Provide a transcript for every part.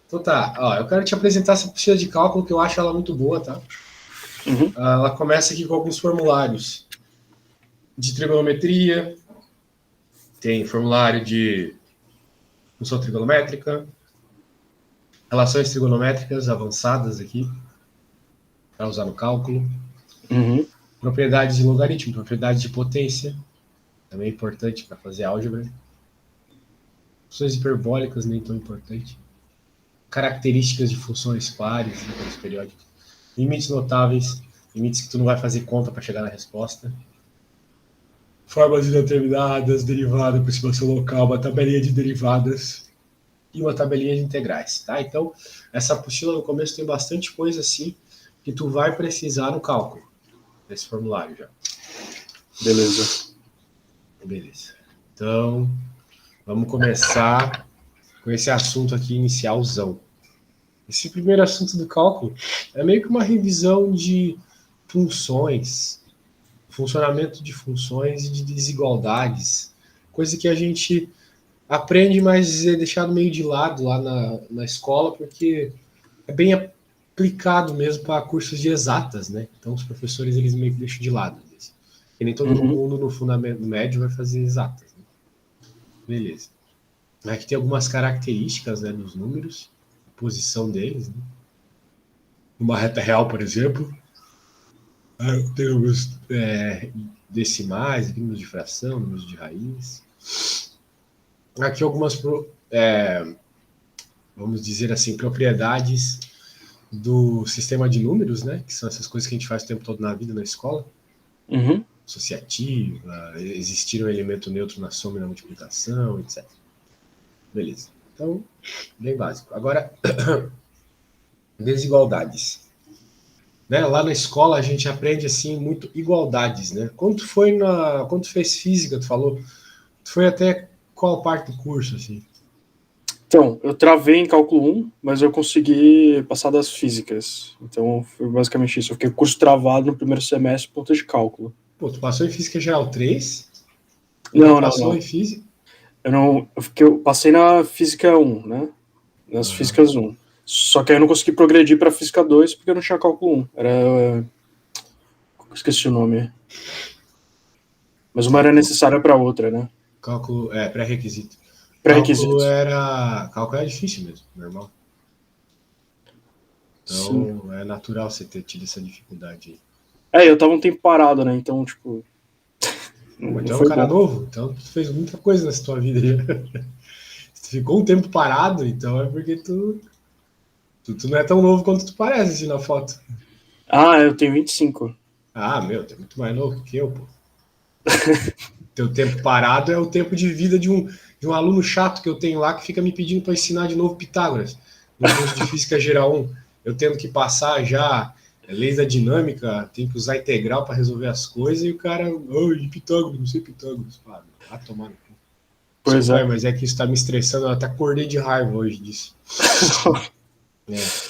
Então tá, ó, eu quero te apresentar essa apostila de cálculo que eu acho ela muito boa, tá? Uhum. Ela começa aqui com alguns formulários de trigonometria, tem formulário de função trigonométrica, relações trigonométricas avançadas aqui, para usar no cálculo, Uhum. propriedades de logaritmo, propriedades de potência, também é importante para fazer álgebra, funções hiperbólicas, nem tão importante, características de funções pares, números periódicos, limites notáveis, limites que tu não vai fazer conta para chegar na resposta, formas indeterminadas, derivada, aproximação local, uma tabelinha de derivadas e uma tabelinha de integrais, tá? Então, essa apostila no começo tem bastante coisa assim que tu vai precisar no cálculo desse formulário já. Beleza. Beleza. Então, vamos começar com esse assunto aqui inicialzão. Esse primeiro assunto do cálculo é meio que uma revisão de funções, funcionamento de funções e de desigualdades, coisa que a gente aprende, mas é deixado meio de lado lá na escola, porque é bem aplicado mesmo para cursos de exatas, né? Então os professores eles meio que deixam de lado. E nem todo Uhum. mundo no fundamento médio vai fazer exatas. Né? Beleza. Aqui tem algumas características, né, dos números, a posição deles. Né? Uma reta real, por exemplo, tem números decimais, números de fração, números de raiz. Aqui algumas, vamos dizer assim, propriedades do sistema de números, né? Que são essas coisas que a gente faz o tempo todo na vida, na escola. Uhum. Associativa, existir um elemento neutro na soma e na multiplicação, etc. Beleza. Então, bem básico. Agora, desigualdades. Né? Lá na escola a gente aprende assim muito igualdades, né? Quando tu fez física, tu falou, tu foi até qual parte do curso assim? Então, eu travei em cálculo 1, mas eu consegui passar das físicas. Então, foi basicamente isso. Eu fiquei curso travado no primeiro semestre por conta de cálculo. Pô, tu passou em física geral 3 e não Não. passou em física? Eu passei na física 1, né? Nas físicas 1. Só que aí eu não consegui progredir para física 2 porque eu não tinha cálculo 1. Esqueci o nome. Mas uma era necessária para outra, né? Cálculo, pré-requisito. Pré-requisitos. Cálculo é difícil mesmo, normal. Sim. Então é natural você ter tido essa dificuldade aí. Eu tava um tempo parado, né? Então, tipo. Mas Não tu é um foi cara bom. novo, então tu fez muita coisa nessa tua vida aí. Se tu ficou um tempo parado, então é porque tu não é tão novo quanto tu parece assim na foto. Eu tenho 25. Ah, meu, tu é muito mais novo que eu, pô. Teu tempo parado é o tempo de vida de um aluno chato que eu tenho lá que fica me pedindo para ensinar de novo Pitágoras. No curso de Física Geral 1, eu tendo que passar já leis da dinâmica, tenho que usar integral para resolver as coisas, e o cara, Pitágoras, não sei Pitágoras. Ah, vai tomar no cu. Pois Desculpa aí, é. mas é que isso tá me estressando, eu até acordei de raiva hoje disso.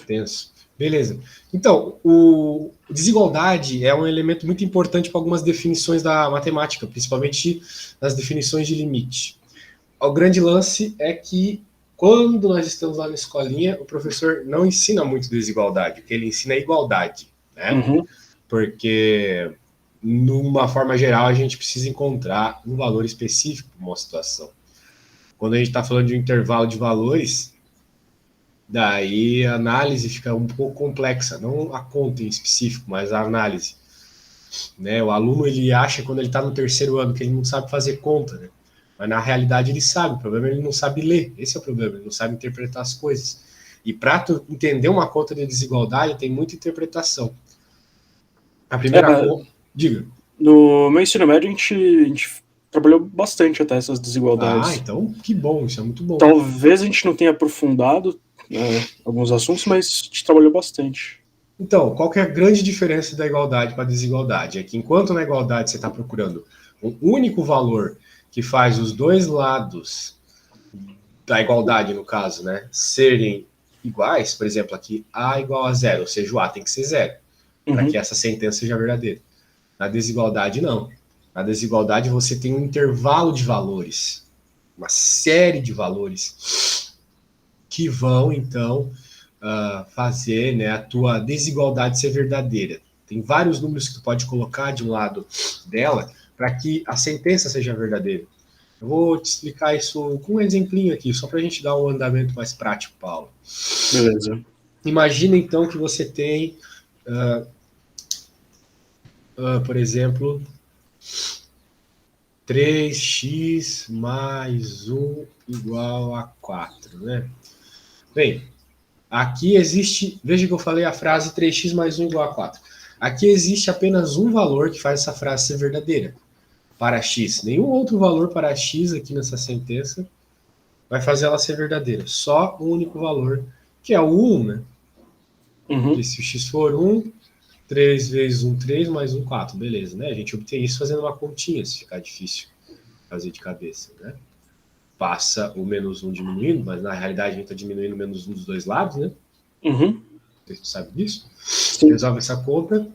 Tenso. Beleza. Então, o desigualdade é um elemento muito importante para algumas definições da matemática, principalmente nas definições de limite. O grande lance é que quando nós estamos lá na escolinha, o professor não ensina muito desigualdade, o que ele ensina é igualdade, né? Uhum. Porque, numa forma geral, a gente precisa encontrar um valor específico para uma situação. Quando a gente está falando de um intervalo de valores, daí a análise fica um pouco complexa, não a conta em específico, mas a análise. Né? O aluno ele acha quando ele está no terceiro ano que ele não sabe fazer conta, né? Mas na realidade ele sabe, o problema é ele não sabe ler, esse é o problema, ele não sabe interpretar as coisas. E para tu entender uma conta de desigualdade tem muita interpretação. A primeira conta, diga. No meu ensino médio, a gente trabalhou bastante até essas desigualdades. Então que bom, isso é muito bom. Talvez a gente não tenha aprofundado alguns assuntos, mas a gente trabalhou bastante. Então, qual que é a grande diferença da igualdade para a desigualdade? É que enquanto na igualdade você está procurando um único valor que faz os dois lados da igualdade, no caso, né, serem iguais, por exemplo, aqui A igual a zero, ou seja, o A tem que ser zero, para que essa sentença seja verdadeira. Na desigualdade, não. Na desigualdade, você tem um intervalo de valores, uma série de valores que vão, então, fazer, né, a tua desigualdade ser verdadeira. Tem vários números que tu pode colocar de um lado dela para que a sentença seja verdadeira. Eu vou te explicar isso com um exemplinho aqui, só para a gente dar um andamento mais prático, Paulo. Beleza. Imagina, então, que você tem, por exemplo, 3x mais 1 igual a 4, né? Bem, aqui existe, veja que eu falei a frase 3x mais 1 igual a 4. Aqui existe apenas um valor que faz essa frase ser verdadeira, para x. Nenhum outro valor para x aqui nessa sentença vai fazer ela ser verdadeira. Só um único valor, que é o 1, né? Porque se o x for 1, 3 vezes 1, 3, mais 1, 4. Beleza, né? A gente obtém isso fazendo uma continha, se ficar difícil fazer de cabeça, né? Passa o menos 1 diminuindo, mas na realidade a gente está diminuindo o menos 1 dos dois lados, né? Você sabe disso? Sim. Resolve essa conta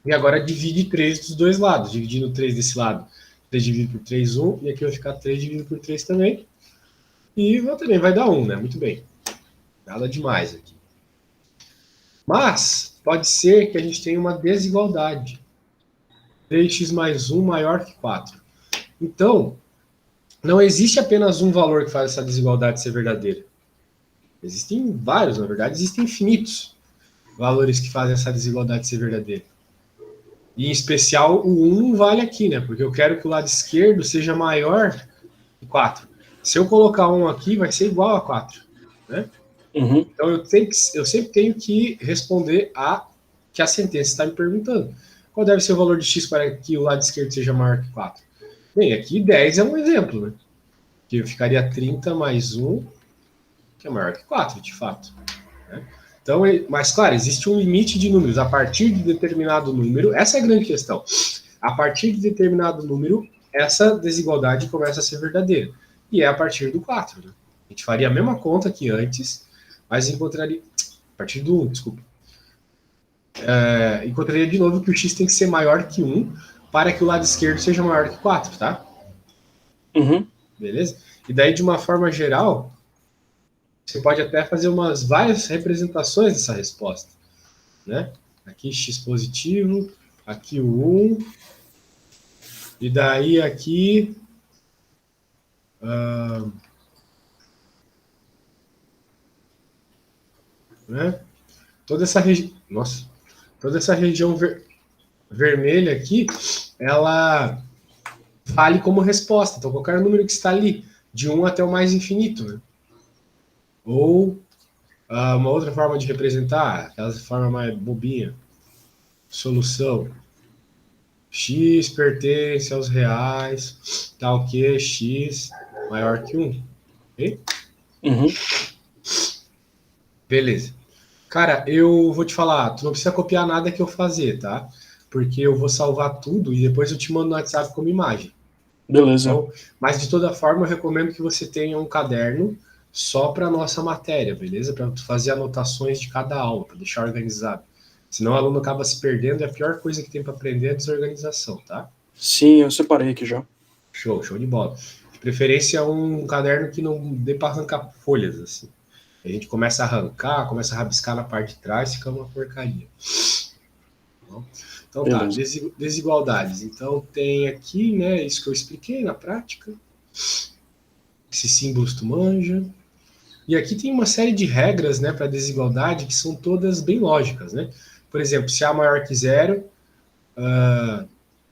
e agora divide 3 dos dois lados. Dividindo 3 desse lado, 3 dividido por 3, 1. E aqui vai ficar 3 dividido por 3 também. E também vai dar 1, né? Muito bem. Nada demais aqui. Mas pode ser que a gente tenha uma desigualdade. 3x mais 1 maior que 4. Então, não existe apenas um valor que faz essa desigualdade ser verdadeira. Existem vários, na verdade, existem infinitos valores que fazem essa desigualdade ser verdadeira. E, em especial, o 1 não vale aqui, né? Porque eu quero que o lado esquerdo seja maior que 4. Se eu colocar 1 aqui, vai ser igual a 4, né? Então, eu sempre tenho que responder a que a sentença está me perguntando. Qual deve ser o valor de x para que o lado esquerdo seja maior que 4? Bem, aqui 10 é um exemplo, né? Que ficaria 30 mais 1, que é maior que 4, de fato. Né? Então, mas claro, existe um limite de números. A partir de determinado número, essa é a grande questão. A partir de determinado número, essa desigualdade começa a ser verdadeira. E é a partir do 4. Né? A gente faria a mesma conta que antes, mas encontraria... A partir do 1, desculpa. Encontraria de novo que o x tem que ser maior que 1 para que o lado esquerdo seja maior que 4, tá? Beleza? E daí, de uma forma geral, você pode até fazer várias representações dessa resposta, né? Aqui x positivo, aqui o 1, e daí aqui... né? Toda essa região vermelha aqui, ela vale como resposta. Então, qualquer número que está ali, de 1 até o mais infinito, né? Ou uma outra forma de representar, aquela forma mais bobinha, solução. X pertence aos reais, tal que x maior que 1. Ok? Beleza. Cara, eu vou te falar, tu não precisa copiar nada que eu fazer, tá? Porque eu vou salvar tudo e depois eu te mando no WhatsApp como imagem. Beleza. Então, mas de toda forma, eu recomendo que você tenha um caderno só para nossa matéria, beleza? Para fazer anotações de cada aula, para deixar organizado. Senão o aluno acaba se perdendo e a pior coisa que tem para aprender é a desorganização, tá? Sim, eu separei aqui já. Show de bola. De preferência um caderno que não dê para arrancar folhas, assim. A gente começa a arrancar, começa a rabiscar na parte de trás, fica uma porcaria. Então tá, desigualdades. Então tem aqui, né, isso que eu expliquei na prática. Esses símbolos tu manja. E aqui tem uma série de regras, né, para desigualdade que são todas bem lógicas, né? Por exemplo, se A maior que zero,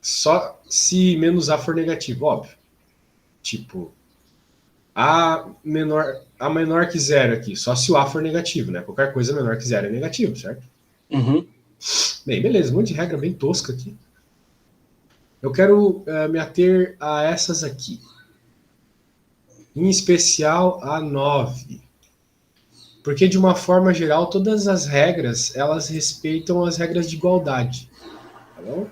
só se menos A for negativo, óbvio. Tipo, A menor que zero aqui, só se o A for negativo, né? Qualquer coisa menor que zero é negativo, certo? Bem, beleza, um monte de regra bem tosca aqui. Eu quero me ater a essas aqui. Em especial a 9. Porque, de uma forma geral, todas as regras, elas respeitam as regras de igualdade. Tá bom?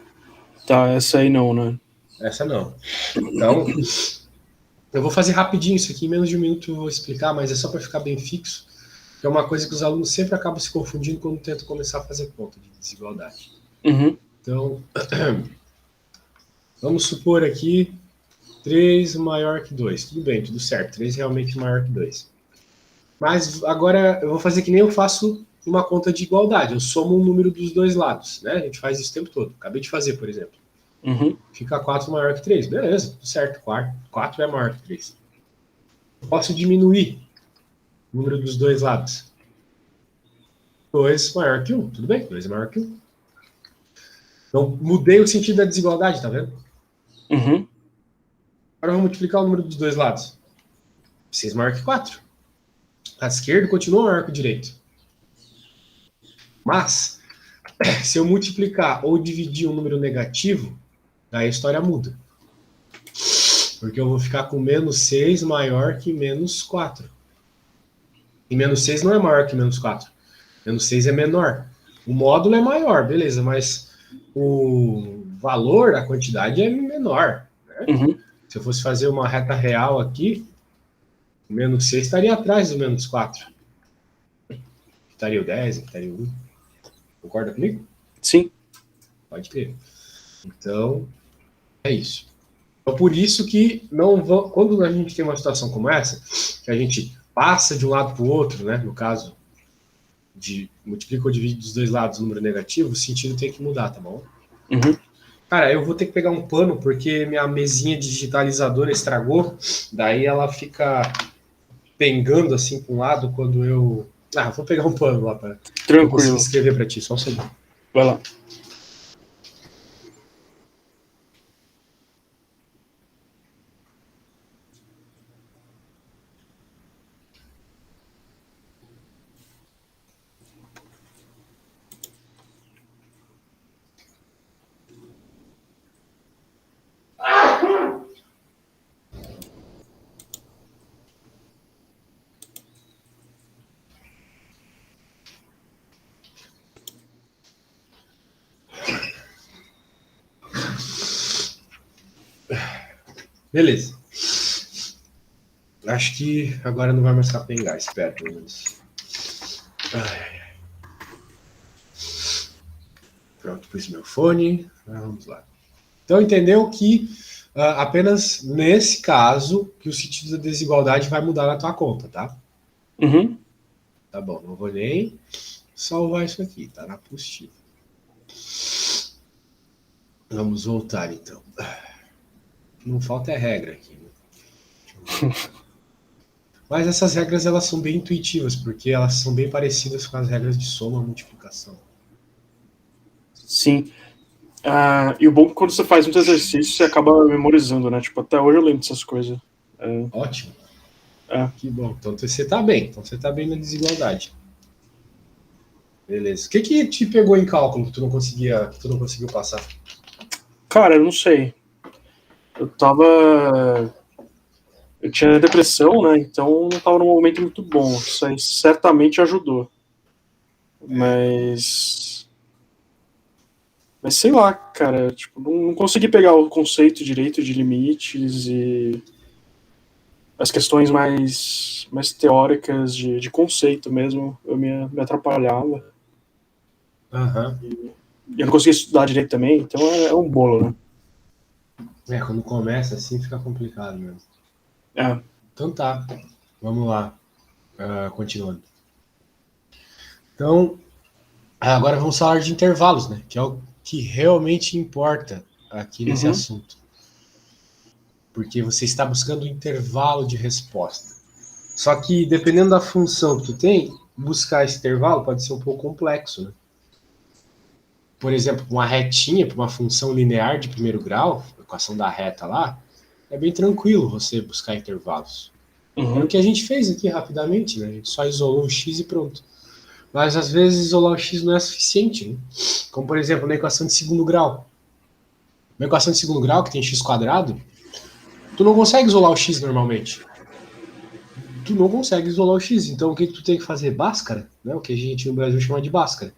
Tá, essa aí não, né? Essa não. Então, eu vou fazer rapidinho isso aqui, em menos de um minuto eu vou explicar, mas é só para ficar bem fixo, que é uma coisa que os alunos sempre acabam se confundindo quando tentam começar a fazer conta de desigualdade. Então, vamos supor aqui 3 maior que 2. Tudo bem, tudo certo. 3 realmente maior que 2. Mas agora eu vou fazer que nem eu faço uma conta de igualdade. Eu somo um número dos dois lados, né? A gente faz isso o tempo todo. Acabei de fazer, por exemplo. Fica 4 maior que 3. Beleza, certo. 4 é maior que 3. Eu posso diminuir o número dos dois lados. 2 maior que 1. Tudo bem? 2 é maior que 1. Então, mudei o sentido da desigualdade, tá vendo? Agora eu vou multiplicar o número dos dois lados. 6 maior que 4. A esquerda continua maior que o direito. Mas, se eu multiplicar ou dividir um número negativo, daí a história muda. Porque eu vou ficar com menos 6 maior que menos 4. E menos 6 não é maior que menos 4. Menos 6 é menor. O módulo é maior, beleza, mas o valor, a quantidade é menor. Né? Se eu fosse fazer uma reta real aqui, o menos 6 estaria atrás do menos 4. Estaria o 10, estaria o 1. Concorda comigo? Sim. Pode crer. Então, é isso. Então, por isso que não vão, quando a gente tem uma situação como essa, que a gente passa de um lado para o outro, né? No caso, de multiplica ou divide dos dois lados o número negativo, o sentido tem que mudar, tá bom? Cara, eu vou ter que pegar um pano, porque minha mesinha digitalizadora estragou, daí ela fica pengando assim para um lado quando eu... vou pegar um pano lá para eu conseguir escrever para ti, só um segundo. Vai lá. Beleza. Acho que agora não vai mais capengar, espero pelo menos. Pronto, pus meu fone. Vamos lá. Então, entendeu que apenas nesse caso que o sentido da desigualdade vai mudar na tua conta, tá? Tá bom, não vou nem salvar isso aqui, tá na apostila. Vamos voltar, então. Não falta regra aqui, né? Mas essas regras, elas são bem intuitivas, porque elas são bem parecidas com as regras de soma e multiplicação. Sim. E o bom é que quando você faz muito exercício, você acaba memorizando, né? Tipo, até hoje eu lembro dessas coisas. Ótimo. Que bom. Então você tá bem. Então você tá bem na desigualdade. Beleza. O que te pegou em cálculo que tu não conseguiu passar? Cara, eu não sei. Eu tinha depressão, né? Então não tava num momento muito bom. Isso aí certamente ajudou. Mas sei lá, cara, tipo, não consegui pegar o conceito direito de limites e as questões mais teóricas de conceito mesmo, eu me atrapalhava. E eu não conseguia estudar direito também, então é um bolo, né? Quando começa assim fica complicado mesmo. Então tá, vamos lá, continuando. Então, agora vamos falar de intervalos, né? Que é o que realmente importa aqui nesse assunto. Porque você está buscando um intervalo de resposta. Só que, dependendo da função que tu tem, buscar esse intervalo pode ser um pouco complexo, né? Por exemplo, uma retinha para uma função linear de primeiro grau, a equação da reta lá, é bem tranquilo você buscar intervalos. É o que a gente fez aqui rapidamente, né? A gente só isolou o x e pronto. Mas, às vezes, isolar o x não é suficiente, né? Como, por exemplo, na equação de segundo grau. Na equação de segundo grau, que tem x quadrado, tu não consegue isolar o x normalmente. Tu não consegue isolar o x. Então, o que tu tem que fazer? Bhaskara, né? O que a gente no Brasil chama de Bhaskara.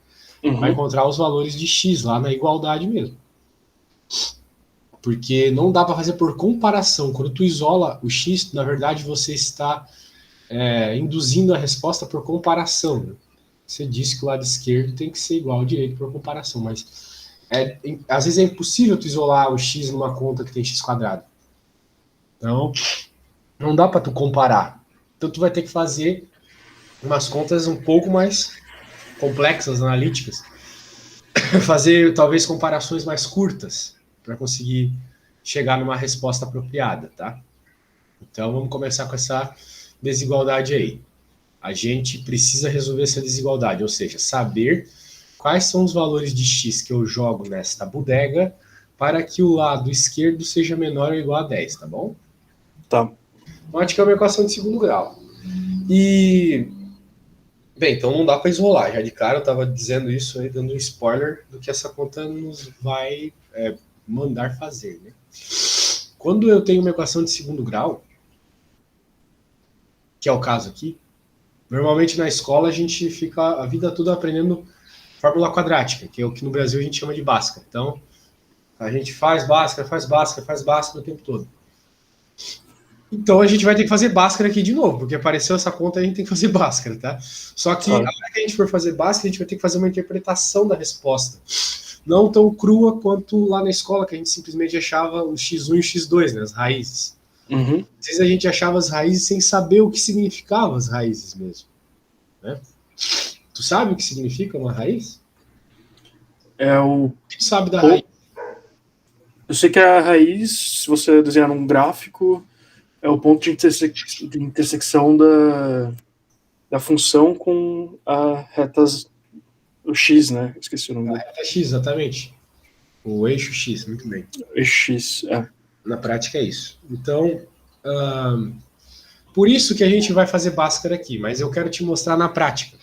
Vai encontrar os valores de x lá na igualdade mesmo. Porque não dá para fazer por comparação. Quando tu isola o x, na verdade, você está induzindo a resposta por comparação, né? Você disse que o lado esquerdo tem que ser igual ao direito por comparação, mas às vezes é impossível tu isolar o x numa conta que tem x quadrado. Então, não dá para tu comparar. Então, tu vai ter que fazer umas contas um pouco mais complexas, analíticas, fazer talvez comparações mais curtas para conseguir chegar numa resposta apropriada, tá? Então vamos começar com essa desigualdade aí. A gente precisa resolver essa desigualdade, ou seja, saber quais são os valores de x que eu jogo nesta bodega para que o lado esquerdo seja menor ou igual a 10, tá bom? Tá. Note que é uma equação de segundo grau. E, bem, então não dá para isolar. Já de cara eu estava dizendo isso aí, dando um spoiler do que essa conta nos vai mandar fazer, né? Quando eu tenho uma equação de segundo grau, que é o caso aqui, normalmente na escola a gente fica a vida toda aprendendo fórmula quadrática, que é o que no Brasil a gente chama de Bhaskara. Então, a gente faz Bhaskara o tempo todo. Então a gente vai ter que fazer Bhaskara aqui de novo, porque apareceu essa conta a gente tem que fazer Bhaskara, tá? Só que a hora que a gente for fazer Bhaskara, a gente vai ter que fazer uma interpretação da resposta. Não tão crua quanto lá na escola, que a gente simplesmente achava o x1 e o x2, né, as raízes. Uhum. Às vezes a gente achava as raízes sem saber o que significavam as raízes mesmo. Né? Tu sabe o que significa uma raiz? É o... O que tu sabe da raiz? Eu sei que a raiz, se você desenhar num gráfico, é o ponto de intersecção da função com a reta, o x, né? Esqueci o nome dele. A reta x, exatamente. O eixo x, muito bem. Eixo x, Na prática é isso. Então, por isso que a gente vai fazer Bhaskara aqui, mas eu quero te mostrar na prática.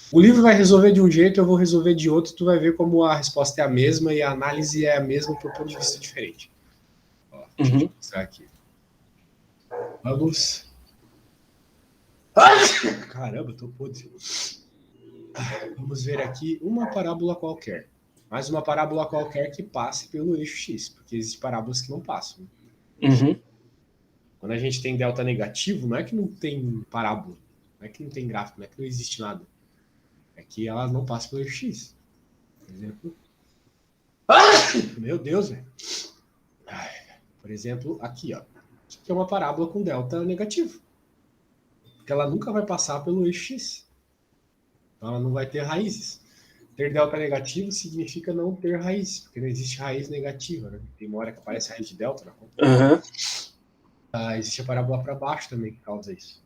O livro vai resolver de um jeito, eu vou resolver de outro, tu vai ver como a resposta é a mesma e a análise é a mesma por ponto de vista diferente. Ó, deixa eu te mostrar aqui. Vamos. Caramba, tô podre. Vamos ver aqui uma parábola qualquer. Mais uma parábola qualquer que passe pelo eixo X, porque existem parábolas que não passam. Uhum. Quando a gente tem delta negativo, não é que não tem parábola, não é que não tem gráfico, não é que não existe nada. É que ela não passa pelo eixo X. Por exemplo. Meu Deus, velho. Por exemplo, aqui, ó. Isso aqui é uma parábola com delta negativo. Porque ela nunca vai passar pelo eixo X. Então ela não vai ter raízes. Ter delta negativo significa não ter raiz, porque não existe raiz negativa, né? Tem uma hora que aparece raiz de delta na conta. Existe a parábola para baixo também que causa isso.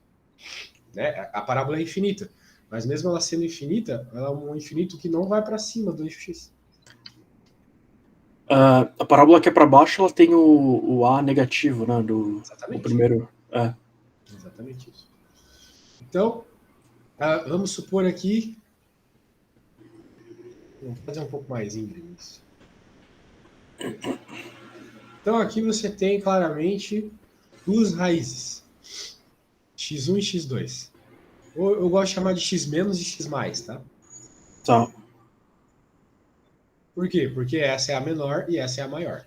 Né? A parábola é infinita, mas mesmo ela sendo infinita, ela é um infinito que não vai para cima do eixo X. A parábola que é para baixo, ela tem o A negativo, né? O primeiro. Exatamente isso. Então, vamos supor aqui. Vamos fazer um pouco mais íngreme isso. Então, aqui você tem claramente duas raízes: x1 e x2. Ou eu gosto de chamar de x menos e x mais, tá? Tá. Por quê? Porque essa é a menor e essa é a maior.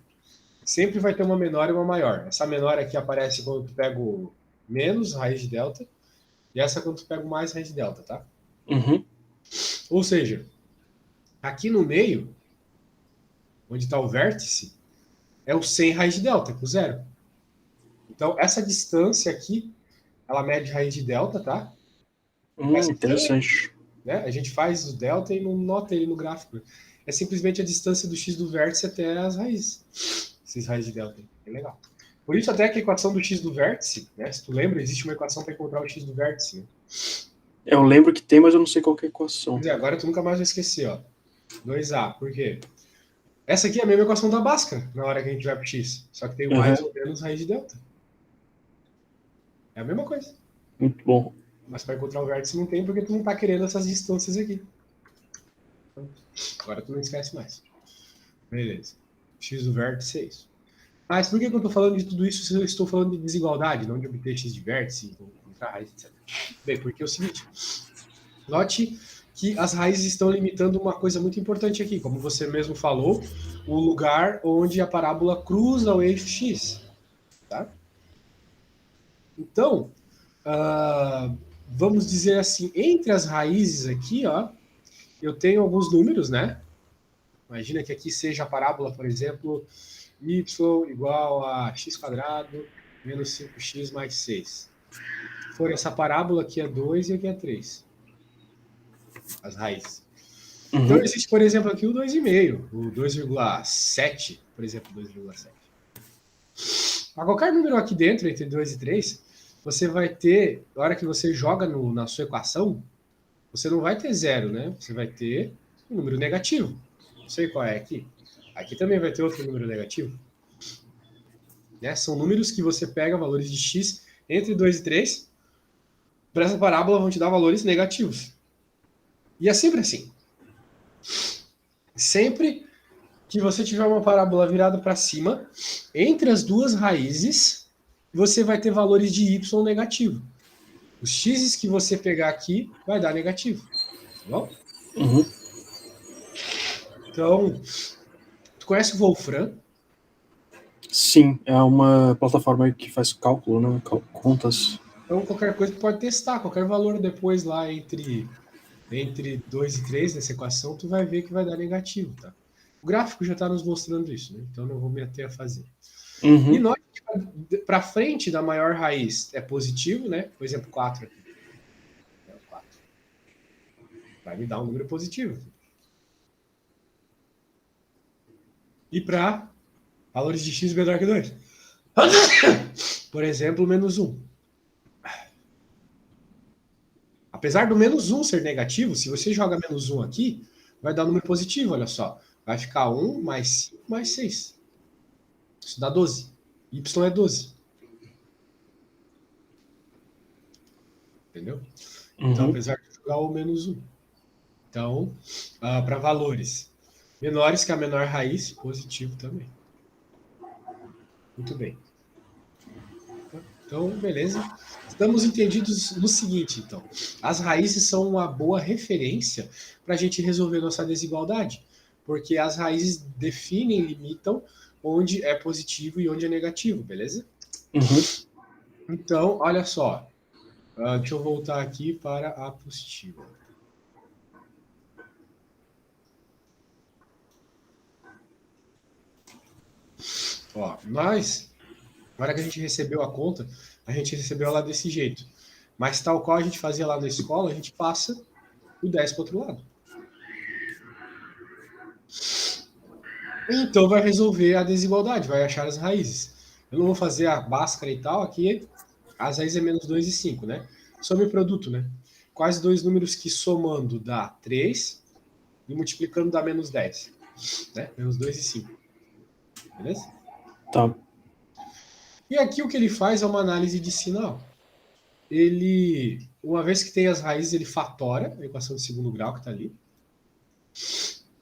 Sempre vai ter uma menor e uma maior. Essa menor aqui aparece quando tu pega o menos raiz de delta, e essa quando tu pega o mais raiz de delta, tá? Uhum. Ou seja, aqui no meio, onde está o vértice, é o 100 raiz de delta, com zero. Então, essa distância aqui, ela mede raiz de delta, tá? Interessante. Né? A gente faz o delta e não nota ele no gráfico. É simplesmente a distância do x do vértice até as raízes. Esses raízes de delta. É legal. Por isso até que a equação do x do vértice, né? Se tu lembra, existe uma equação para encontrar o x do vértice. Né? Eu lembro que tem, mas eu não sei qual que é a equação. Quer dizer, agora tu nunca mais vai esquecer, ó. 2a, por quê? Essa aqui é a mesma equação da Bhaskara, na hora que a gente vai pro x. Só que tem o mais ou menos raiz de delta. É a mesma coisa. Muito bom. Mas para encontrar o vértice não tem, porque tu não tá querendo essas distâncias aqui. Agora tu não esquece mais. Beleza. X do vértice é isso. Mas por que eu estou falando de tudo isso se eu estou falando de desigualdade, não de obter x de vértice, encontrar raiz, etc. Bem, porque é o seguinte. Note que as raízes estão limitando uma coisa muito importante aqui. Como você mesmo falou, o lugar onde a parábola cruza o eixo x. Tá? Então, vamos dizer assim, entre as raízes aqui, ó, eu tenho alguns números, né? Imagina que aqui seja a parábola, por exemplo, y igual a x² menos 5x mais 6. for essa parábola, aqui é 2 e aqui é 3. As raízes. Então, existe, por exemplo, aqui o 2,5, o 2,7, por exemplo, 2,7. A qualquer número aqui dentro, entre 2 e 3, você vai ter, na hora que você joga na sua equação, você não vai ter zero, né? Você vai ter um número negativo. Não sei qual é aqui. Aqui também vai ter outro número negativo. Né? São números que você pega valores de x entre 2 e 3. Para essa parábola vão te dar valores negativos. E é sempre assim. Sempre que você tiver uma parábola virada para cima, entre as duas raízes, você vai ter valores de y negativo. Os x's que você pegar aqui vai dar negativo. Tá bom? Então, tu conhece o Wolfram? Sim, é uma plataforma que faz cálculo, né? Contas. Então, qualquer coisa tu pode testar, qualquer valor depois lá entre 2 e 3 nessa equação, tu vai ver que vai dar negativo, tá? O gráfico já está nos mostrando isso, né? Então não vou me ater a fazer. E nós, para frente da maior raiz é positivo, né? Por exemplo, 4 aqui. 4. Vai me dar um número positivo. E para valores de x menor que 2. Por exemplo, menos 1. Apesar do menos 1 ser negativo, se você joga menos 1 aqui, vai dar um número positivo, olha só. Vai ficar 1 mais 5 mais 6. Isso dá 12. Y é 12. Entendeu? Então, apesar de jogar o menos 1. Então, para valores menores que a menor raiz, positivo também. Muito bem. Então, beleza. Estamos entendidos no seguinte, então. As raízes são uma boa referência para a gente resolver nossa desigualdade, porque as raízes definem e limitam onde é positivo e onde é negativo, beleza? Então, olha só. Deixa eu voltar aqui para a apostila. Ó, nós, na hora que a gente recebeu a conta, a gente recebeu ela desse jeito. Mas tal qual a gente fazia lá na escola, a gente passa o 10 para o outro lado. Então vai resolver a desigualdade, vai achar as raízes. Eu não vou fazer a Bhaskara e tal, aqui as raízes é menos 2 e 5, né? Some produto, né? Quais dois números que somando dá 3 e multiplicando dá menos 10? Né? Menos 2 e 5. Beleza? Tá. E aqui o que ele faz é uma análise de sinal. Ele, uma vez que tem as raízes, ele fatora a equação de segundo grau que está ali.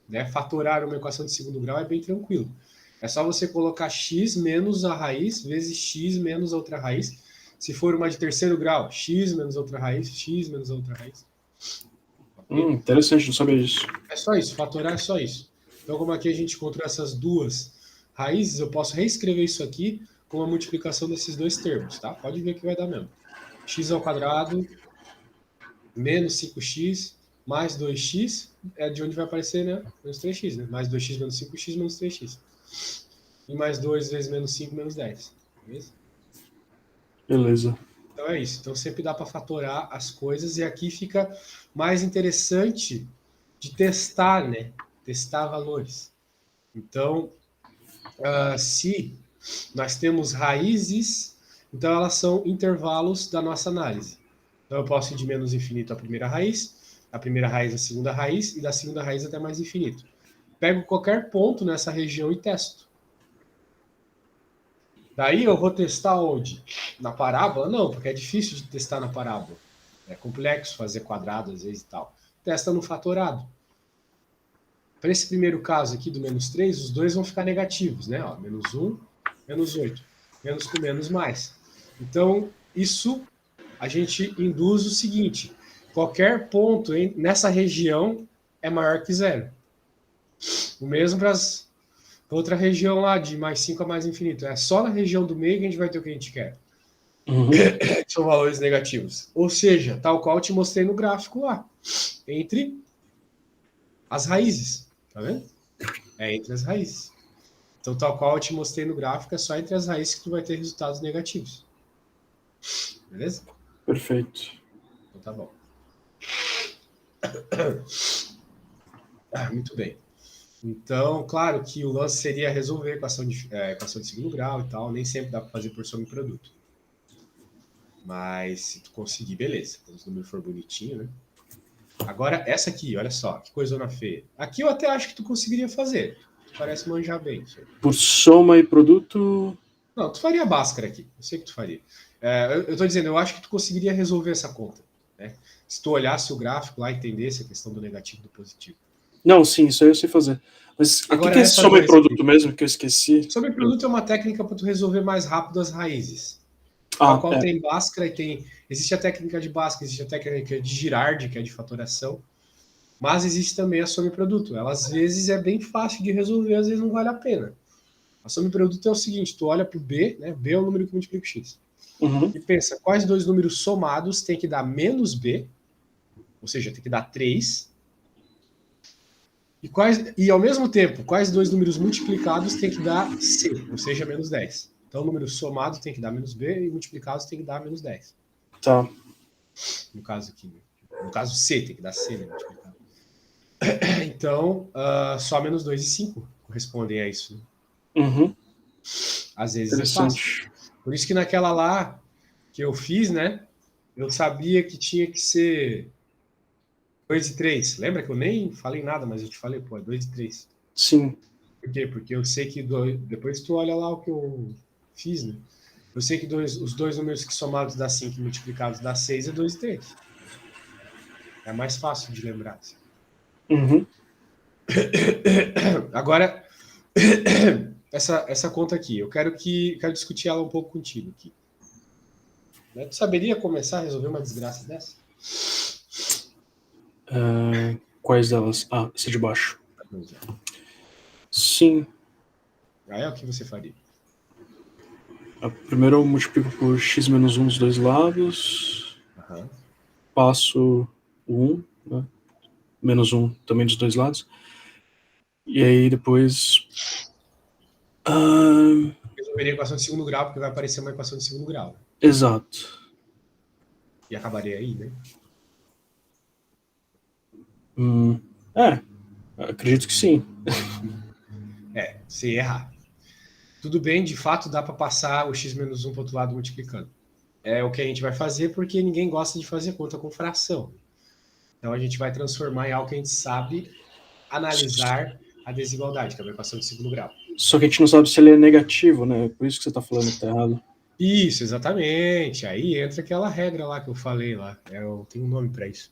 Né? Fatorar uma equação de segundo grau é bem tranquilo. É só você colocar x menos a raiz vezes x menos a outra raiz. Se for uma de terceiro grau, x menos outra raiz, x menos a outra raiz. Okay? Interessante, não sabia disso. É só isso, fatorar é só isso. Então, como aqui a gente encontrou essas duas raízes, eu posso reescrever isso aqui com a multiplicação desses dois termos, tá? Pode ver que vai dar mesmo. X ao quadrado menos 5x mais 2x é de onde vai aparecer, né? Menos 3x, né? Mais 2x menos 5x menos 3x. E mais 2 vezes menos 5 menos 10. Beleza? Beleza. Então é isso. Então sempre dá para fatorar as coisas e aqui fica mais interessante de testar, né? Testar valores. Então, se nós temos raízes, então elas são intervalos da nossa análise. Então eu posso ir de menos infinito à primeira raiz à segunda raiz e da segunda raiz até mais infinito. Pego qualquer ponto nessa região e testo. Daí eu vou testar onde? Na parábola? Não, porque é difícil de testar na parábola. É complexo fazer quadrado às vezes e tal. Testa no fatorado. Para esse primeiro caso aqui do menos 3, os dois vão ficar negativos, né? Ó, menos 1, menos 8. Menos com menos mais. Então, isso a gente induz o seguinte: qualquer ponto nessa região é maior que zero. O mesmo para outra região lá, de mais 5 a mais infinito. É só na região do meio que a gente vai ter o que a gente quer. São valores negativos. Ou seja, tal qual eu te mostrei no gráfico lá. Entre as raízes. Tá vendo? É entre as raízes. Então, tal qual eu te mostrei no gráfico, é só entre as raízes que tu vai ter resultados negativos. Beleza? Perfeito. Então tá bom. Muito bem. Então, claro que o lance seria resolver a equação de segundo grau e tal. Nem sempre dá para fazer por soma e produto. Mas se tu conseguir, beleza. Quando os números for bonitinho, né? Agora, essa aqui, olha só, que coisona feia. Aqui eu até acho que tu conseguiria fazer. Tu parece manjar bem isso aí. Por soma e produto... Não, tu faria Bhaskara aqui. Eu sei que tu faria. Eu tô dizendo, eu acho que tu conseguiria resolver essa conta. Né? Se tu olhasse o gráfico lá e entendesse a questão do negativo e do positivo. Não, sim, isso aí eu sei fazer. Mas o Agora, que é esse essa soma e 2 produto aqui. mesmo, que eu esqueci? Sobre produto é uma técnica para tu resolver mais rápido as raízes. Tal Ah, qual é. tem Bhaskara e tem... Existe a técnica de Bhaskara, existe a técnica de Girardi, que é de fatoração. Mas existe também a soma e produto. Ela, às vezes, é bem fácil de resolver, às vezes não vale a pena. A soma e produto é o seguinte, tu olha para o B, né? B é o número que multiplica o X. Uhum. E pensa, quais dois números somados tem que dar menos B, ou seja, tem que dar 3, e ao mesmo tempo, quais dois números multiplicados tem que dar C, ou seja, menos 10. Então, o número somado tem que dar menos B e multiplicados tem que dar menos 10. Tá. No caso aqui, né? No caso C, tem que dar C, né? Multiplicado. Então, só menos 2 e 5 correspondem a isso. Né? Uhum. Às vezes é fácil. Interessante. Por isso que naquela lá que eu fiz, né? Eu sabia que tinha que ser 2 e 3. Lembra que eu nem falei nada, mas eu te falei, pô, é 2 e 3. Sim. Por quê? Porque eu sei que depois tu olha lá o que eu fiz, né? Eu sei que os dois números que somados dá 5 e multiplicados dá 6 é 2 e 3. É mais fácil de lembrar. Assim. Uhum. Agora, essa conta aqui, eu quero discutir ela um pouco contigo aqui. Né? Tu saberia começar a resolver uma desgraça dessa? Quais delas? Ah, essa de baixo. Sim. Aí é o que você faria. Primeiro eu multiplico por x menos 1 dos dois lados. Uhum. Passo o 1, né? Menos 1 também dos dois lados. E aí depois... Resolveria a equação de segundo grau, porque vai aparecer uma equação de segundo grau. Né? Exato. E acabaria aí, né? Acredito que sim. Se errar. Tudo bem, de fato dá para passar o x menos 1 para o outro lado multiplicando. É o que a gente vai fazer porque ninguém gosta de fazer conta com fração. Então a gente vai transformar em algo que a gente sabe analisar a desigualdade, que é uma equação de segundo grau. Só que a gente não sabe se ele é negativo, né? Por isso que você está falando que está errado. Isso, exatamente. Aí entra aquela regra lá que eu falei lá. Tem um nome para isso.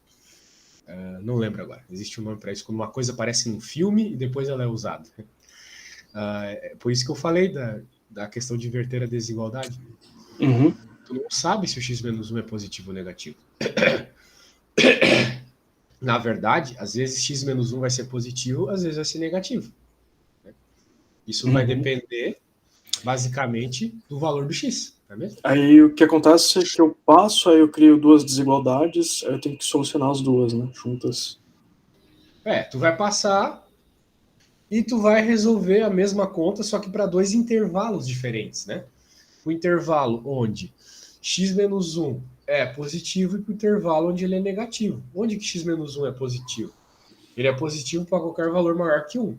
Não lembro agora. Existe um nome para isso. Quando uma coisa aparece num filme e depois ela é usada. Por isso que eu falei da questão de inverter a desigualdade. Uhum. Tu não sabe se o x menos 1 é positivo ou negativo. Na verdade, às vezes x menos 1 vai ser positivo, às vezes vai ser negativo. Isso vai depender, basicamente, do valor do x. Não é mesmo? Aí o que acontece é que eu passo, aí eu crio duas desigualdades, aí eu tenho que solucionar as duas, né? Juntas. Tu vai passar e tu vai resolver a mesma conta, só que para dois intervalos diferentes, né? O intervalo onde x menos 1 é positivo e para o intervalo onde ele é negativo. Onde que x menos 1 é positivo? Ele é positivo para qualquer valor maior que 1.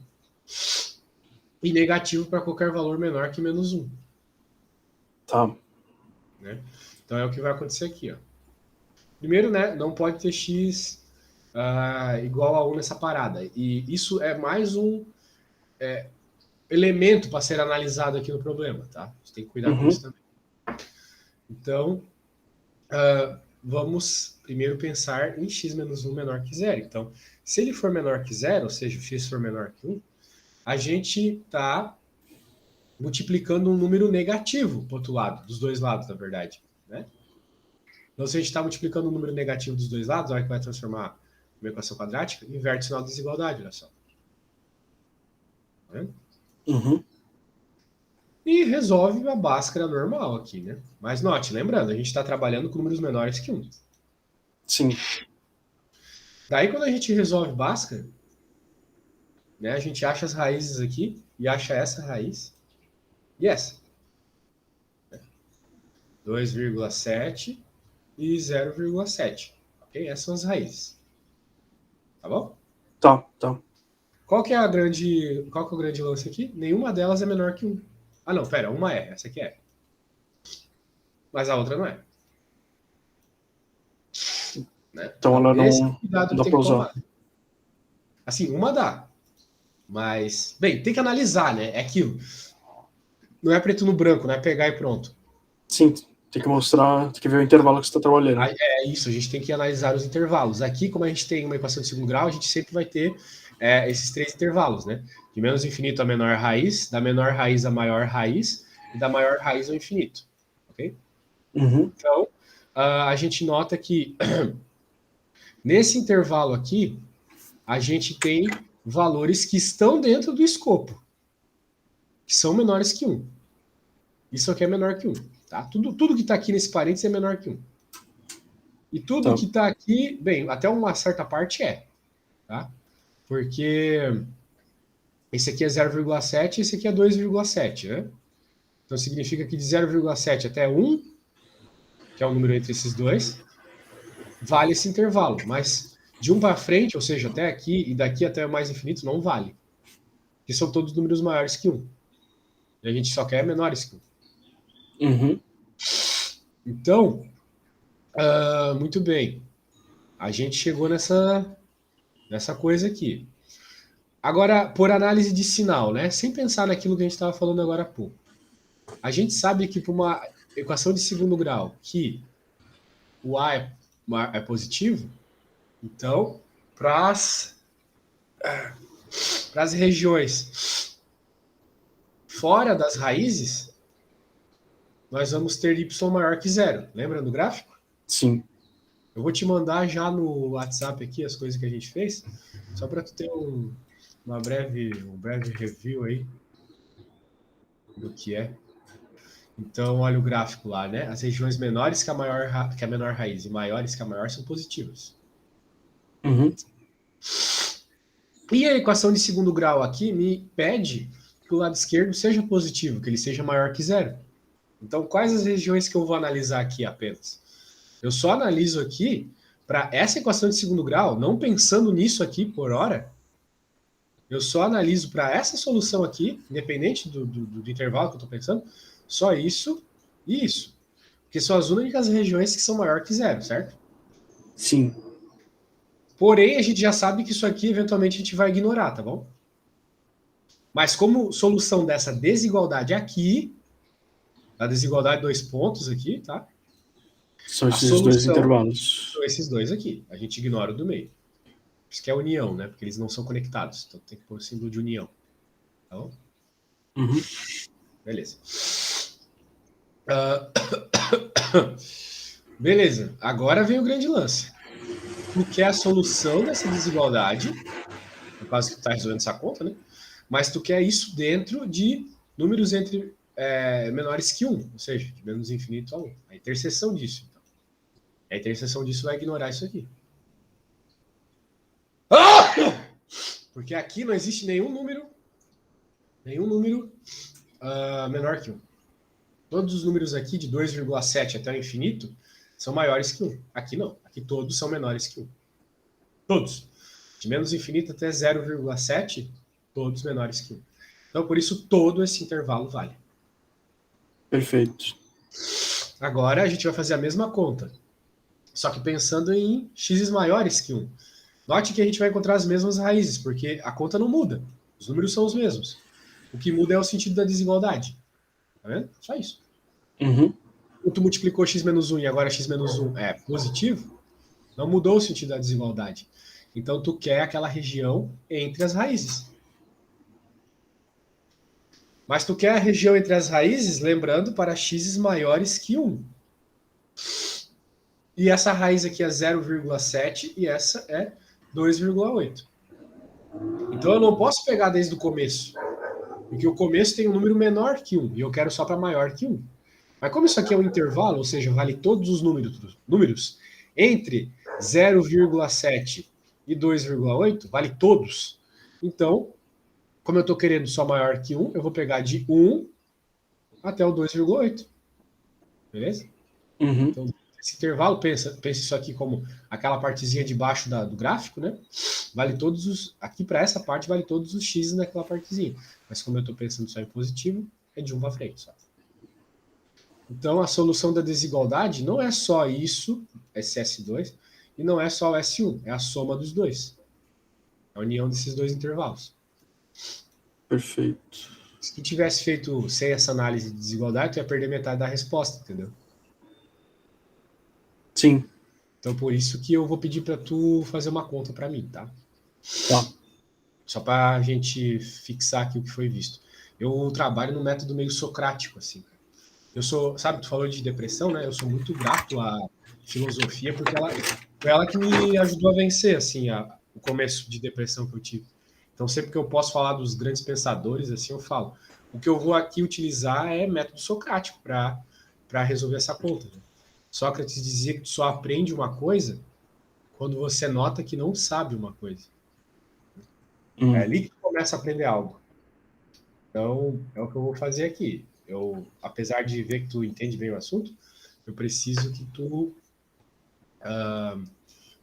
E negativo para qualquer valor menor que menos 1. Tá. Né? Então é o que vai acontecer aqui. Ó. Primeiro, né, não pode ter x igual a 1 nessa parada. E isso é mais um elemento para ser analisado aqui no problema. Tá? Você tem que cuidar com isso também. Então, vamos primeiro pensar em x menos 1 menor que 0. Então, se ele for menor que 0, ou seja, o x for menor que 1, a gente está multiplicando um número negativo para o outro lado, dos dois lados, na verdade. Né? Então, se a gente está multiplicando um número negativo dos dois lados, olha que vai transformar uma equação quadrática, inverte o sinal de desigualdade, olha só. Tá vendo? E resolve a Bhaskara normal aqui, né? Mas note, lembrando, a gente está trabalhando com números menores que 1. Sim. Daí, quando a gente resolve Bhaskara, né, a gente acha as raízes aqui e acha essa raiz e essa. 2,7 e 0,7. Ok? Essas são as raízes. Tá bom? Tá. Qual que é o grande lance aqui? Nenhuma delas é menor que 1. Ah, não, pera, uma é. Essa aqui é. Mas a outra não é. Né? Então Então, ela esse é o não cuidado que dá tem pra que usar. tomar. Assim, uma dá. Mas, bem, tem que analisar, né? É aquilo. Não é preto no branco, não é pegar e pronto. Sim, tem que mostrar, tem que ver o intervalo que você está trabalhando. É isso, a gente tem que analisar os intervalos. Aqui, como a gente tem uma equação de segundo grau, a gente sempre vai ter esses 3 intervalos, né? De menos infinito a menor raiz, da menor raiz a maior raiz, e da maior raiz ao infinito. Ok? Uhum. Então, a gente nota que nesse intervalo aqui, a gente tem valores que estão dentro do escopo, que são menores que 1. Isso aqui é menor que 1. Tá? Tudo que está aqui nesse parênteses é menor que 1. E tudo Tá. que está aqui, bem, até uma certa parte é. Tá? Porque esse aqui é 0,7 e esse aqui é 2,7, né? Então significa que de 0,7 até 1, que é o número entre esses dois, vale esse intervalo. Mas de 1 para frente, ou seja, até aqui e daqui até o mais infinito, não vale. Que são todos números maiores que 1. E a gente só quer menores que 1. Uhum. Então, muito bem. A gente chegou nessa coisa aqui. Agora, por análise de sinal, né? Sem pensar naquilo que a gente estava falando agora há pouco. A gente sabe que para uma equação de segundo grau, que o A é positivo, então, para as regiões fora das raízes, nós vamos ter y maior que zero. Lembra do gráfico? Sim. Eu vou te mandar já no WhatsApp aqui as coisas que a gente fez, só para tu ter um breve review aí do que é. Então, olha o gráfico lá, né? As regiões menores que a menor raiz e maiores que a maior são positivas. Uhum. E a equação de segundo grau aqui me pede que o lado esquerdo seja positivo, que ele seja maior que zero. Então, quais as regiões que eu vou analisar aqui apenas? Eu só analiso aqui para essa equação de segundo grau, não pensando nisso aqui por hora, eu só analiso para essa solução aqui, independente do intervalo que eu estou pensando, só isso e isso. Porque são as únicas regiões que são maior que zero, certo? Sim. Porém, a gente já sabe que isso aqui, eventualmente, a gente vai ignorar, tá bom? Mas como solução dessa desigualdade aqui, a desigualdade de 2 pontos aqui, tá? São A esses dois solução intervalos. são esses dois aqui. A gente ignora o do meio. Isso que é união, né? Porque eles não são conectados. Então tem que pôr o símbolo de união. Tá bom? Uhum. Beleza. Beleza. Agora vem o grande lance. Tu quer a solução dessa desigualdade, no caso que tu tá resolvendo essa conta, né? Mas tu quer isso dentro de números entre menores que 1, ou seja, de menos infinito a 1. A interseção disso. Então. A interseção disso vai ignorar isso aqui. Porque aqui não existe nenhum número menor que 1. Todos os números aqui de 2,7 até o infinito são maiores que 1. Aqui não. Aqui todos são menores que 1. Todos. De menos infinito até 0,7, todos menores que 1. Então, por isso, todo esse intervalo vale. Perfeito. Agora, a gente vai fazer a mesma conta. Só que pensando em x maiores que 1. Note que a gente vai encontrar as mesmas raízes, porque a conta não muda. Os números são os mesmos. O que muda é o sentido da desigualdade. Tá vendo? Só isso. Uhum. Quando tu multiplicou x menos 1 e agora x menos 1 é positivo, não mudou o sentido da desigualdade. Então, tu quer aquela região entre as raízes. Mas tu quer a região entre as raízes, lembrando, para x maiores que 1. E essa raiz aqui é 0,7 e essa é 2,8. Então, eu não posso pegar desde o começo. Porque o começo tem um número menor que 1 e eu quero só para maior que 1. Mas como isso aqui é um intervalo, ou seja, vale todos os números entre 0,7 e 2,8, vale todos. Então, como eu estou querendo só maior que 1, eu vou pegar de 1 até o 2,8. Beleza? Uhum. Então, Esse intervalo, pensa isso aqui como aquela partezinha de baixo do gráfico, né? Vale todos os. Aqui para essa parte vale todos os x naquela partezinha. Mas como eu estou pensando só em positivo, é de 1 para frente. Só. Então a solução da desigualdade não é só isso, esse S2, e não é só o S1, é a soma dos dois. A união desses dois intervalos. Perfeito. Se tu tivesse feito sem essa análise de desigualdade, tu ia perder metade da resposta, entendeu? Sim. Então por isso que eu vou pedir para tu fazer uma conta para mim, tá? Tá. Só para a gente fixar aqui o que foi visto. Eu trabalho no método meio socrático, assim. Eu sou, sabe, tu falou de depressão, né? Eu sou muito grato à filosofia porque foi ela que me ajudou a vencer, assim, o começo de depressão que eu tive. Então sempre que eu posso falar dos grandes pensadores, assim, eu falo. O que eu vou aqui utilizar é método socrático para resolver essa conta. Né? Sócrates dizia que tu só aprende uma coisa quando você nota que não sabe uma coisa. É ali que tu começa a aprender algo. Então, é o que eu vou fazer aqui. Apesar de ver que tu entende bem o assunto, eu preciso que tu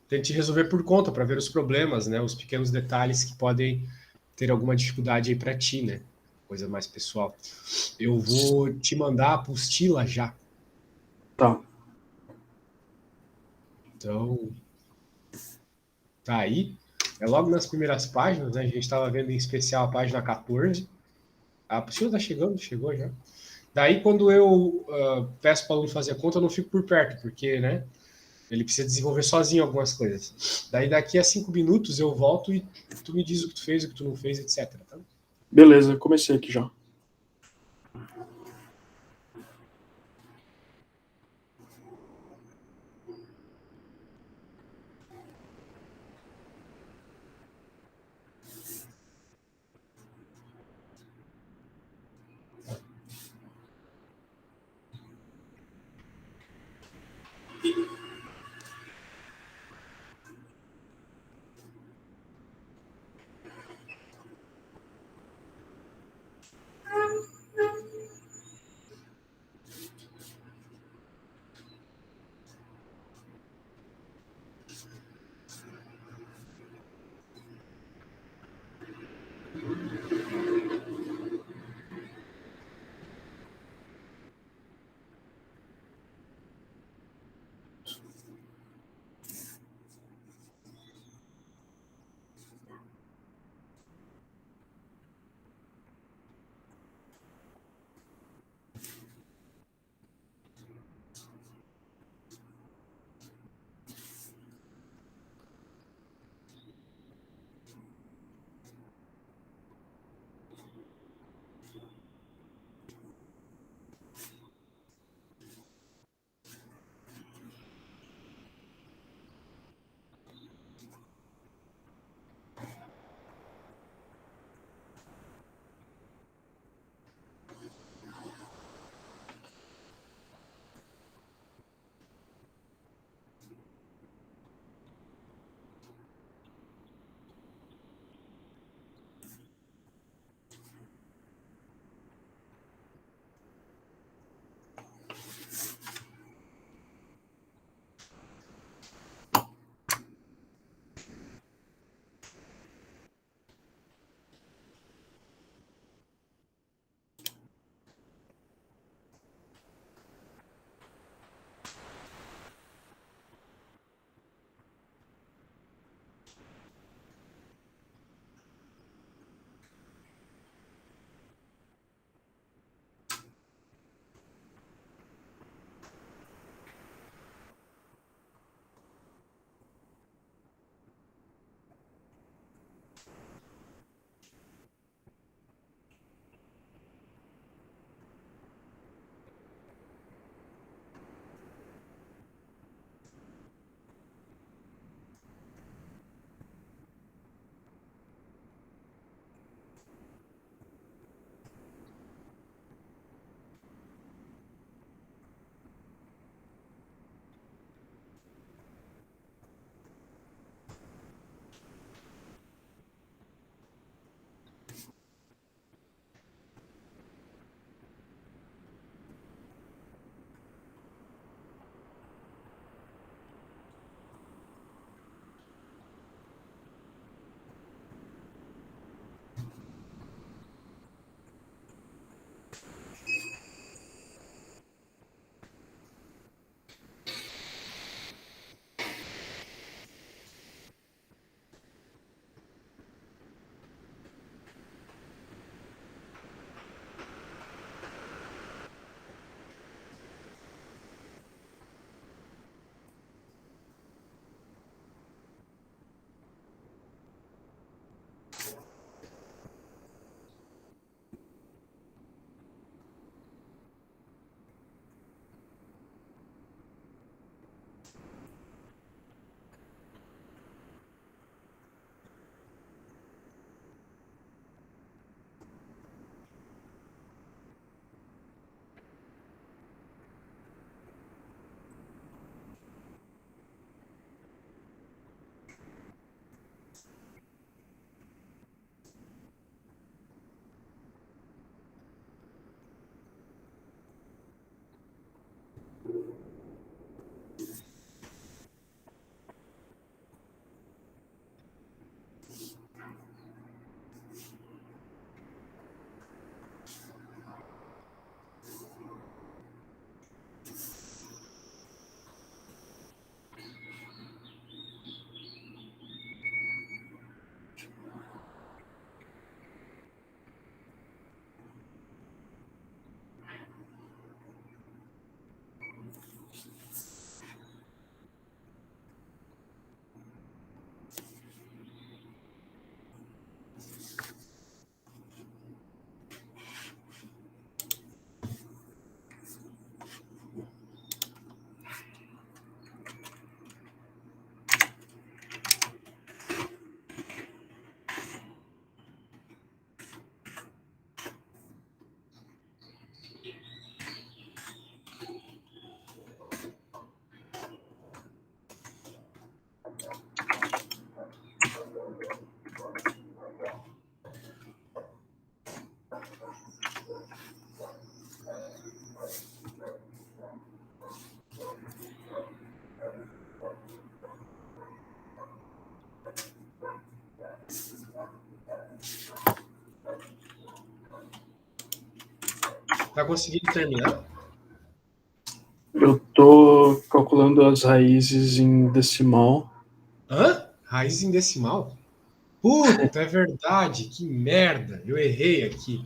tente resolver por conta, para ver os problemas, né? Os pequenos detalhes que podem ter alguma dificuldade aí para ti, né? Coisa mais pessoal. Eu vou te mandar a apostila já. Tá. Então, tá aí. É logo nas primeiras páginas, né? A gente estava vendo em especial a página 14. A apostila tá chegando, chegou já. Daí, quando eu peço para o aluno fazer a conta, eu não fico por perto, porque, né? Ele precisa desenvolver sozinho algumas coisas. Daí, daqui a 5 minutos, eu volto e tu me diz o que tu fez, o que tu não fez, etc. Tá? Beleza, comecei aqui já. Tá conseguindo terminar? Eu tô calculando as raízes em decimal. Hã? Raiz em decimal? Puta, é verdade. Que merda. Eu errei aqui.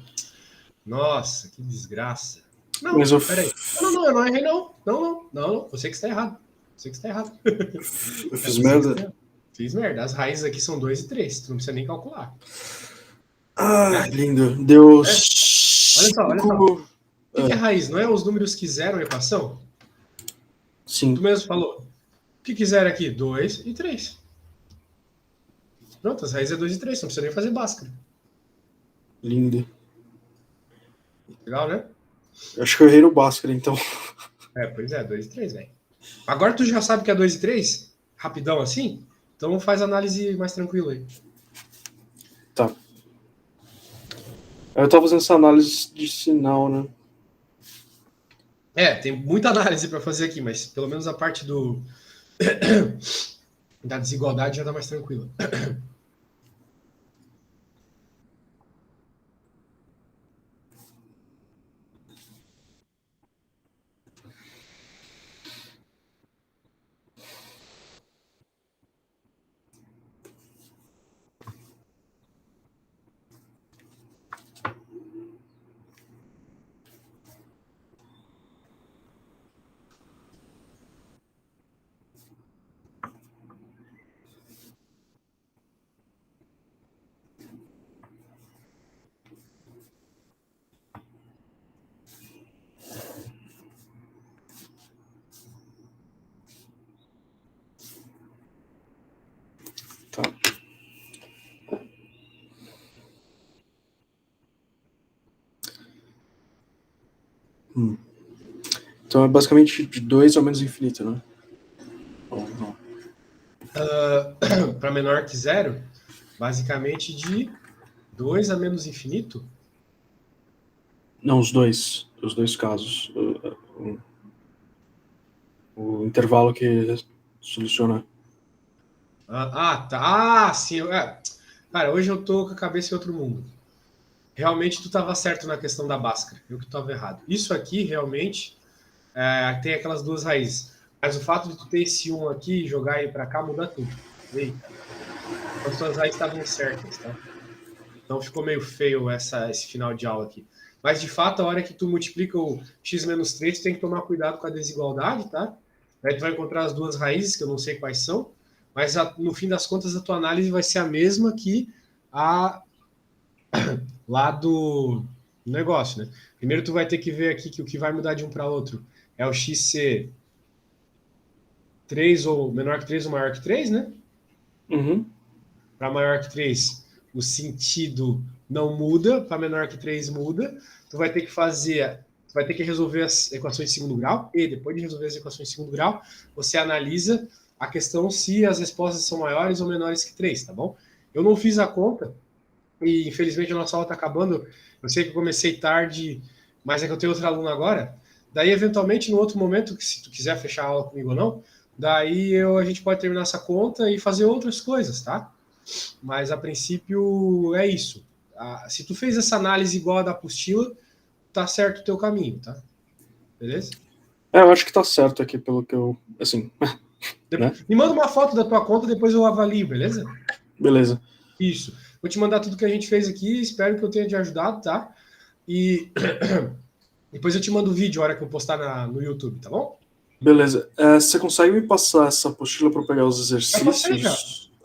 Nossa, que desgraça. Não, Mas eu peraí. Não, eu não errei, não. Não. Você que está errado. Você que está errado. É fiz você que está merda. errado. Fiz merda. As raízes aqui são 2 e 3. Tu não precisa nem calcular. Ah, Né? lindo. Deu É? Olha só. O 5. que é raiz? Não é os números que zeram a equação? Tu Sim, mesmo falou. O que quiser aqui? 2 e 3. Pronto, as raízes é 2 e 3. Não precisa nem fazer Bhaskara. lindo. Legal, né? Acho que eu errei no Bhaskara, então. Pois é, 2 e 3, velho. Agora tu já sabe que é 2 e 3? Rapidão assim? Então faz análise mais tranquila aí. Tá. Eu tava fazendo essa análise de sinal, né? Tem muita análise para fazer aqui, mas pelo menos a parte da desigualdade já tá mais tranquila. Tá. Então é basicamente de 2 ao menos infinito, né? Para menor que zero, basicamente de 2 a menos infinito. Não, os dois casos. O intervalo que soluciona. Tá. Sim. Cara, hoje eu tô com a cabeça em outro mundo. Realmente tu estava certo na questão da Bhaskara, eu que estava errado. Isso aqui realmente tem aquelas duas raízes. Mas o fato de tu ter esse 1 aqui e jogar ele para cá muda tudo. Eita. Então as tuas raízes estavam certas, tá? Então ficou meio feio esse final de aula aqui. Mas de fato, a hora que tu multiplica o x menos 3, tu tem que tomar cuidado com a desigualdade, tá? Aí tu vai encontrar as duas raízes, que eu não sei quais são, mas no fim das contas a tua análise vai ser a mesma que a lá do negócio, né? Primeiro tu vai ter que ver aqui que o que vai mudar de um para outro é o x ser 3 ou menor que 3 ou maior que 3, né? Uhum. Para maior que 3, o sentido não muda, para menor que 3 muda. Tu vai ter que resolver as equações de segundo grau, e depois de resolver as equações de segundo grau, você analisa a questão se as respostas são maiores ou menores que 3, tá bom? Eu não fiz a conta, e infelizmente a nossa aula está acabando. Eu sei que eu comecei tarde, mas é que eu tenho outro aluno agora. Daí, eventualmente, no outro momento, que se tu quiser fechar a aula comigo ou não, daí a gente pode terminar essa conta e fazer outras coisas, tá? Mas a princípio é isso. Se tu fez essa análise igual a da apostila, tá certo o teu caminho, tá? Beleza? Eu acho que tá certo aqui, pelo que eu. Assim. Né? Me manda uma foto da tua conta, depois eu avalio, beleza? Beleza. Isso. Vou te mandar tudo que a gente fez aqui, espero que eu tenha te ajudado, tá? E depois eu te mando o vídeo a hora que eu postar no YouTube, tá bom? Beleza. Você consegue me passar essa apostila para pegar os exercícios? Já passei, já.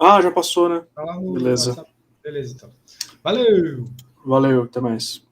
Ah, já passou, né? Tá lá no Beleza. WhatsApp. Beleza, então. Valeu! Valeu, até mais.